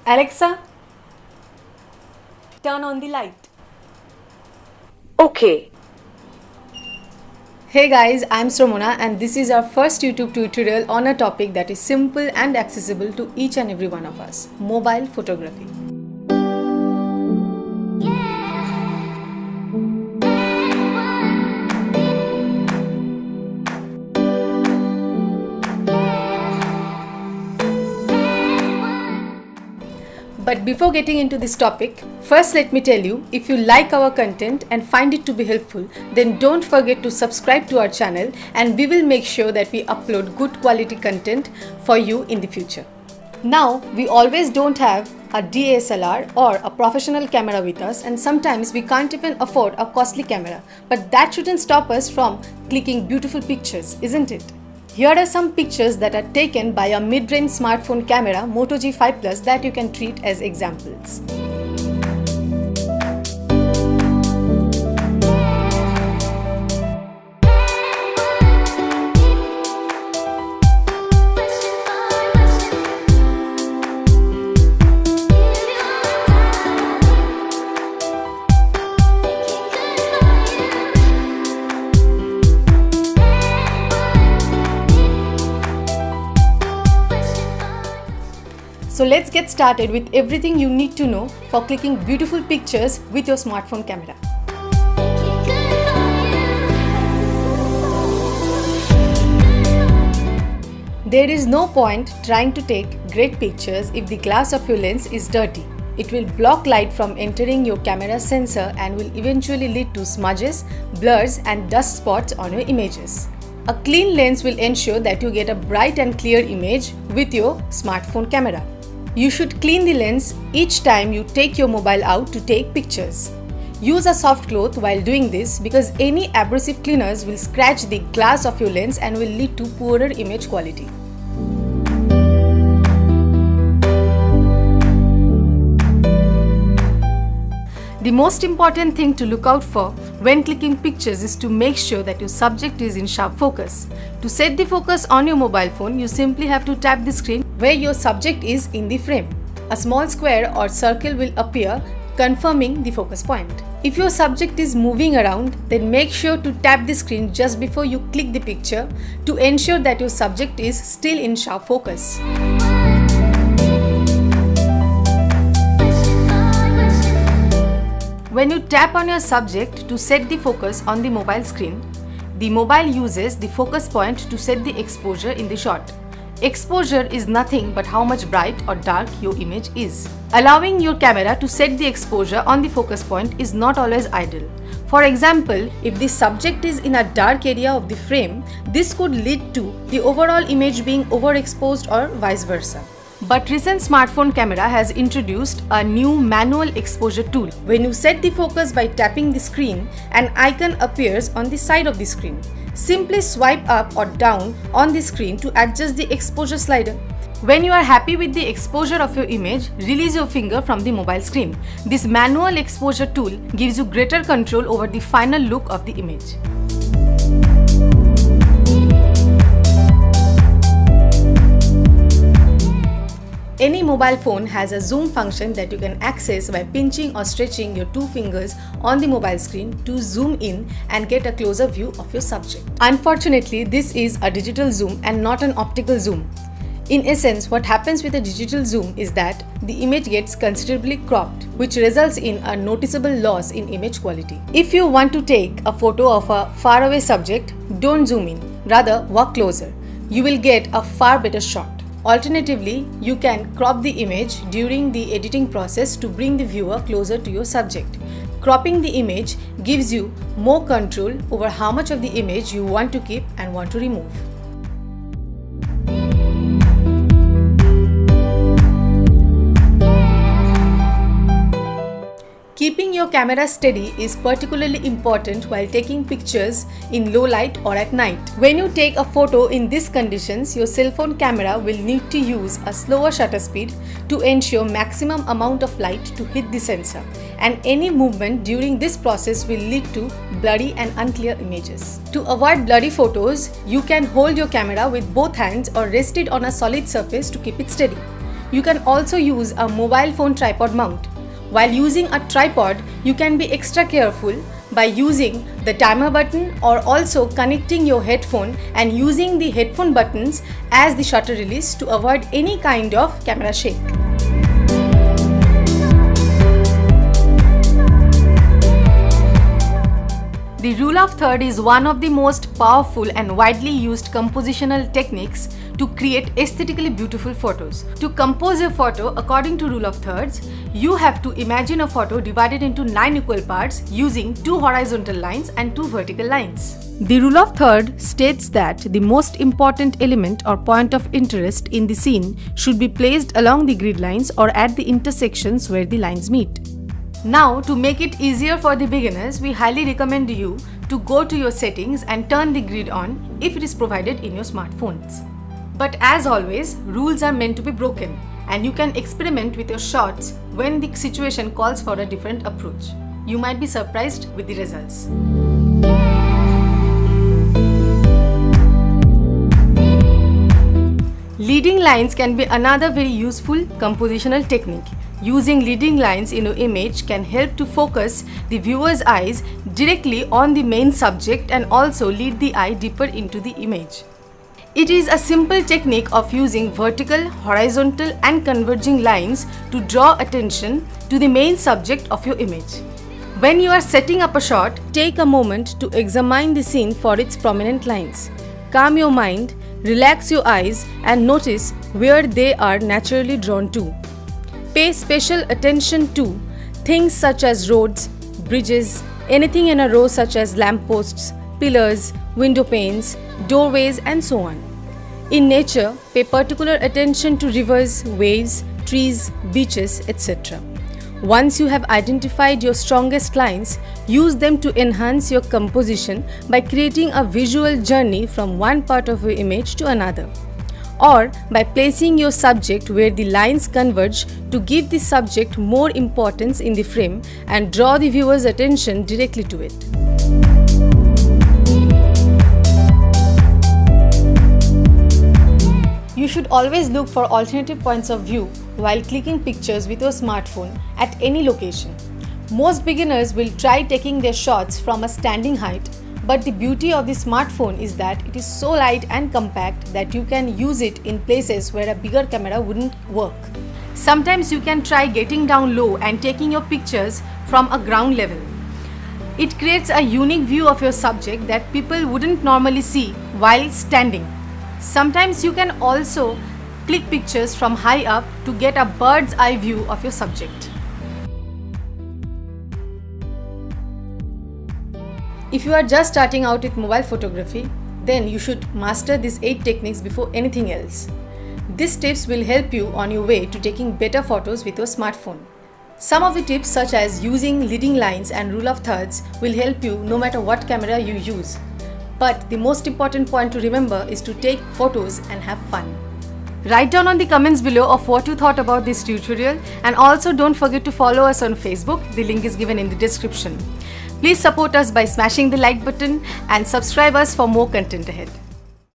Alexa, turn on the light. Okay. Hey guys, I'm Sramona and this is our first YouTube tutorial on a topic that is simple and accessible to each and every one of us, mobile photography. But before getting into this topic, first let me tell you, if you like our content and find it to be helpful, then don't forget to subscribe to our channel and we will make sure that we upload good quality content for you in the future. Now, we always don't have a DSLR or a professional camera with us, and sometimes we can't even afford a costly camera, but that shouldn't stop us from clicking beautiful pictures, isn't it? Here are some pictures that are taken by a mid-range smartphone camera Moto G5 Plus that you can treat as examples. So let's get started with everything you need to know for clicking beautiful pictures with your smartphone camera. There is no point trying to take great pictures if the glass of your lens is dirty. It will block light from entering your camera sensor and will eventually lead to smudges, blurs and dust spots on your images. A clean lens will ensure that you get a bright and clear image with your smartphone camera. You should clean the lens each time you take your mobile out to take pictures. Use a soft cloth while doing this because any abrasive cleaners will scratch the glass of your lens and will lead to poorer image quality. The most important thing to look out for when clicking pictures is to make sure that your subject is in sharp focus. To set the focus on your mobile phone, you simply have to tap the screen where your subject is in the frame. A small square or circle will appear, confirming the focus point. If your subject is moving around, then make sure to tap the screen just before you click the picture to ensure that your subject is still in sharp focus. When you tap on your subject to set the focus on the mobile screen, the mobile uses the focus point to set the exposure in the shot. Exposure is nothing but how much bright or dark your image is. Allowing your camera to set the exposure on the focus point is not always ideal. For example, if the subject is in a dark area of the frame, this could lead to the overall image being overexposed or vice versa. But recent smartphone camera has introduced a new manual exposure tool. When you set the focus by tapping the screen, an icon appears on the side of the screen. Simply swipe up or down on the screen to adjust the exposure slider. When you are happy with the exposure of your image, release your finger from the mobile screen. This manual exposure tool gives you greater control over the final look of the image. Any mobile phone has a zoom function that you can access by pinching or stretching your two fingers on the mobile screen to zoom in and get a closer view of your subject. Unfortunately, this is a digital zoom and not an optical zoom. In essence, what happens with a digital zoom is that the image gets considerably cropped, which results in a noticeable loss in image quality. If you want to take a photo of a faraway subject, don't zoom in, rather walk closer. You will get a far better shot. Alternatively, you can crop the image during the editing process to bring the viewer closer to your subject. Cropping the image gives you more control over how much of the image you want to keep and want to remove. Keeping your camera steady is particularly important while taking pictures in low light or at night. When you take a photo in these conditions, your cell phone camera will need to use a slower shutter speed to ensure maximum amount of light to hit the sensor, and any movement during this process will lead to blurry and unclear images. To avoid blurry photos, you can hold your camera with both hands or rest it on a solid surface to keep it steady. You can also use a mobile phone tripod mount. While using a tripod, you can be extra careful by using the timer button or also connecting your headphone and using the headphone buttons as the shutter release to avoid any kind of camera shake. The rule of third is one of the most powerful and widely used compositional techniques to create aesthetically beautiful photos. To compose a photo according to rule of thirds, you have to imagine a photo divided into 9 equal parts using 2 horizontal lines and 2 vertical lines. The rule of third states that the most important element or point of interest in the scene should be placed along the grid lines or at the intersections where the lines meet. Now, to make it easier for the beginners, we highly recommend you to go to your settings and turn the grid on if it is provided in your smartphones. But as always, rules are meant to be broken and you can experiment with your shots when the situation calls for a different approach. You might be surprised with the results. Leading lines can be another very useful compositional technique. Using leading lines in your image can help to focus the viewer's eyes directly on the main subject and also lead the eye deeper into the image. It is a simple technique of using vertical, horizontal and converging lines to draw attention to the main subject of your image. When you are setting up a shot, take a moment to examine the scene for its prominent lines. Calm your mind, relax your eyes and notice where they are naturally drawn to. Pay special attention to things such as roads, bridges, anything in a row such as lampposts, pillars, window panes, doorways and so on. In nature, pay particular attention to rivers, waves, trees, beaches, etc. Once you have identified your strongest lines, use them to enhance your composition by creating a visual journey from one part of your image to another, or by placing your subject where the lines converge to give the subject more importance in the frame and draw the viewer's attention directly to it. You should always look for alternative points of view while clicking pictures with your smartphone at any location. Most beginners will try taking their shots from a standing height, but the beauty of the smartphone is that it is so light and compact that you can use it in places where a bigger camera wouldn't work. Sometimes you can try getting down low and taking your pictures from a ground level. It creates a unique view of your subject that people wouldn't normally see while standing. Sometimes you can also click pictures from high up to get a bird's eye view of your subject. If you are just starting out with mobile photography, then you should master these 8 techniques before anything else. These tips will help you on your way to taking better photos with your smartphone. Some of the tips such as using leading lines and rule of thirds will help you no matter what camera you use. But the most important point to remember is to take photos and have fun. Write down on the comments below of what you thought about this tutorial, and also don't forget to follow us on Facebook. The link is given in the description. Please support us by smashing the like button and subscribe us for more content ahead.